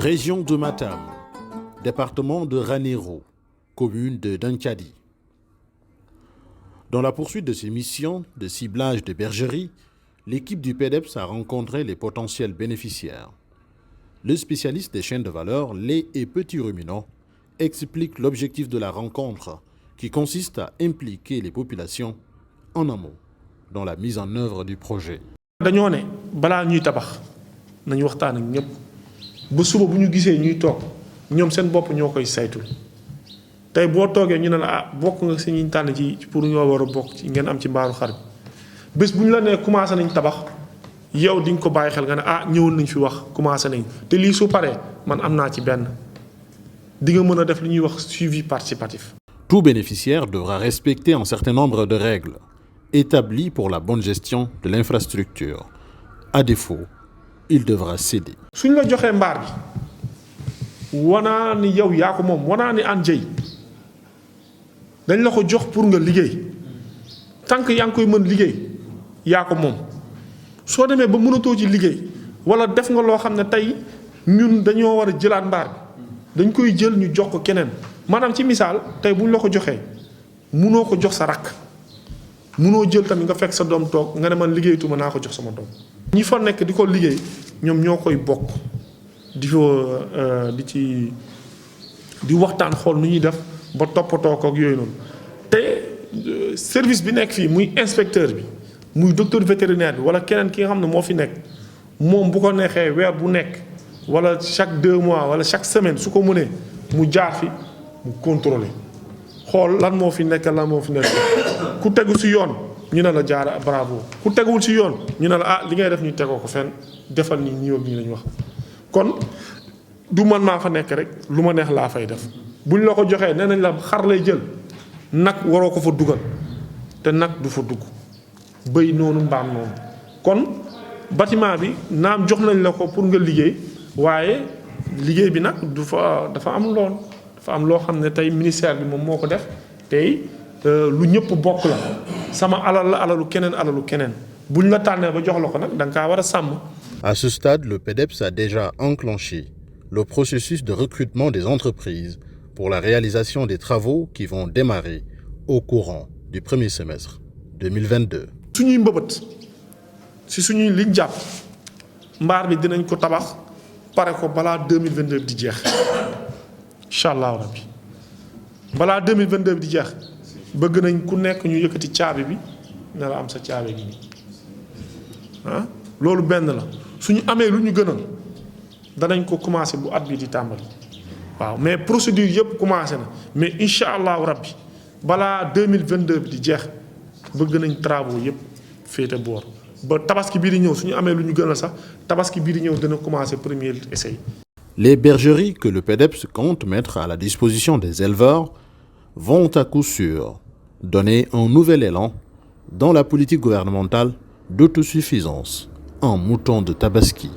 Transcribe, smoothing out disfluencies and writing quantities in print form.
Région de Matam, département de Ranérou, commune de Dankadi. Dans la poursuite de ses missions de ciblage de bergerie, l'équipe du PEDEPS a rencontré les potentiels bénéficiaires. Le spécialiste des chaînes de valeur, lait et petits ruminants, explique l'objectif de la rencontre qui consiste à impliquer les populations en amont dans la mise en œuvre du projet. dañoo ne balaa ñuy tabax nañu waxtaan ak ñëpp ba suba bu ñu gisee ñuy toog ñoom seen bopp ñoo koy saytul tey boo toogee ñu ne la bokk nga si ñuy tànn ci pour ñoo war a bokk ci ngeen am ci mbaaru xar bi bés bu ñu la nee commencé nañ tabax yow di nga ko bàyyi xel nga ne ñëwoon nañ fi wax commencé nañ te lii su paree man am naa ci benn di nga mën a def li ñuy wax suivi participatif. Tout bénéficiaire devra respecter un certain nombre de règles établies pour la bonne gestion de l'infrastructure. À défaut, il devra céder. suñ la joxee mbaar bi wanaa ni yow yaa ko moom wanaa ni an jëy dañ la ko jox pour nga liggéey tant que yaa ngi koy mën liggéey yaa ko moom soo demee ba mënatoo ci liggéey wala def nga loo xam ne tey ñun dañoo war a jëlaat mbaar bi dañ koy jël ñu jox ko keneen maanaam ci misaal tey buñ la ko joxee munoo ko jox sa rakk munoo jël tamit nga fekk sa doom toog nga ne man liggéeyatuma naa ko jox sama doom. ñi fa nekk di ko liggéey ñoom ñoo koy bokk di waxtaan xool nu ñuy def ba toppatoo ko ak yooyu noonu te service bi nekk fii muy inspecteur bi muy docteur vétérinaire bi wala keneen ki nga xam ne moo fi nekk moom bu ko neexee weer bu nekk wala chaque 2 mois wala chaque semaine su ko mënee mu jaar fi mu contrôler xool lan moo fi nekk lan moo fi nekk ku tegu ci yoon ñu ne la jaara bravo ku teguwul ci yoon ñu ne la li ngay def ñu tegoo ko fenn defal ni ñii ak ñii lañu wax kon du man maa fa nekk rek lu ma neex laa fay def buñ la ko joxee nee nañ la xar lay jël nag waroo ko fa dugal te nag du fa dugg bëy noonu mbaam noonu kon bâtiment bi naam jox nañ la ko pour nga liggéey waaye liggéey bi nag dafa am loo xam ne tey ministère bi moom moo ko def tey lu ñëpp bokk la sama alal la alalu keneen buñ la tànnee ba jox la ko nag da nga kaa war a sàmm. À ce stade, le PEDEPS a déjà enclenché le processus de recrutement des entreprises pour la réalisation des travaux qui vont démarrer au courant du premier semestre 2022. suñuy mbëbët si suñuy liñ jàpp mbaar bi dinañ ko tabax pare ko balaa 2022 di jeex incha allahu rabbi balaa 2022 di jeex bëgg nañ ku nekk ñu yëkkati caabi bi ne la am sa caabi gi nii loolu benn la suñu amee lu ñu gënal danañ ko commencé bu at bi di tàmbali waaw mais procédure yëpp commencé na mais incha allahu rabbi balaa 2022 bi di jeex bëgg nañ travaux yëpp féete boor ba tabaski bii di ñëw suñu amee lu ñu gënal sax tabaski bii di ñëw dana commencé premier essai. Les bergeries que le PEDEPS compte mettre à la disposition des éleveurs vont à coup sûr donner un nouvel élan dans la politique gouvernementale d'autosuffisance en moutons de Tabaski.